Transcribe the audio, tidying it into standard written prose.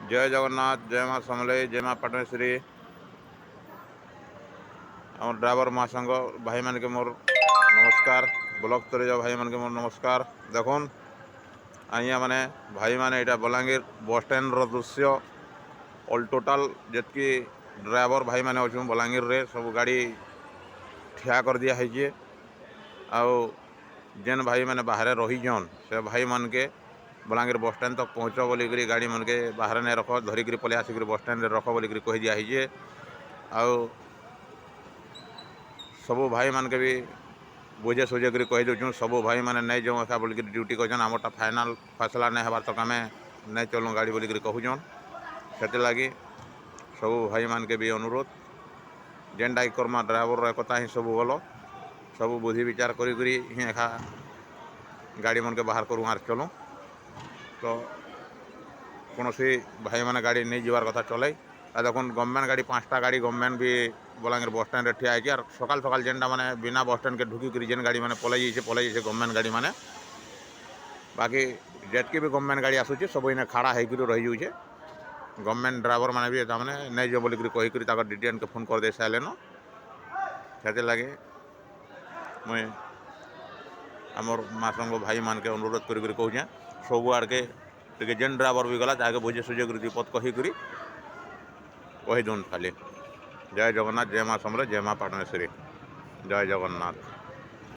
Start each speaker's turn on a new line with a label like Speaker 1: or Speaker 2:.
Speaker 1: जय जगन्नाथ जय माँ समलेई जय माँ पाटनेश्वरी आम ड्राइवर माँ संग भाई मान के मोर नमस्कार ब्लॉक स्तर भाई मान के मोर नमस्कार देखुन आइया माने भाई माने यहाँ बलांगीर बस स्टैंड दृश्य ऑल टोटाल जितकी ड्राइवर भाई माने अच्छे बलांगीर रे सब गाड़ी ठिया कर दिया है जेन भाई माने बाहर रहीजन से भाई मान के बलांगीर बस स्टैंड तक पहुँच बोलिकी गाड़ी मन के बाहर नहीं रख धरिक पलि आसिक बस स्टैंड रख बोलिकी कही दिखाई सबू भाई मान के भी बुझे सुझे कर कही दूँ सबू भाई मैंने नहीं जाऊँ एका बोलिक ड्यूटी कर आमरटा फाइनाल फैसला नहीं हबार तक आम नहीं चलूँ गाड़ी बोलिक कहून से लगी सबू भाई मान के भी अनुरोध जेनटा करमा ड्राइवर कथा ही सब भल सब बुद्धि विचार करी एका गाड़ी मन के बाहर करूँ आर चलूँ तो कौन भाई मैंने गाड़ी नहीं जीवार कथा चलाई देखो गवर्नमेंट गाड़ी 5टा गाड़ी गवर्नमेंट भी बलांगीर बस स्टैंड ठिया है और सकाल सकाल जेनटा मैंने बिना बस स्टैंड के ढुकी जेन गाड़ी मैंने पलि जाइए गवर्नमेंट गाड़ी मैंने बाकी जेतकी भी गवर्नमेंट गाड़ी आसूँ सब इन खाड़ा होकर रही जाऊे गवर्नमेंट ड्राइवर मैंने भी मैंने नहीं जो बोलिक कहीकि डिटेन के फोन कर दे सारे से लगे मुई आमर माँ संग भाई मान के अनुरोध कर कहे सब आड़के टे जेन ड्राइवर भी गला ताके बुझे सुझे विपद कही दून खाली जय जगन्नाथ जय माँ समलेई जय माँ पाटनेश्वरी जय जगन्नाथ।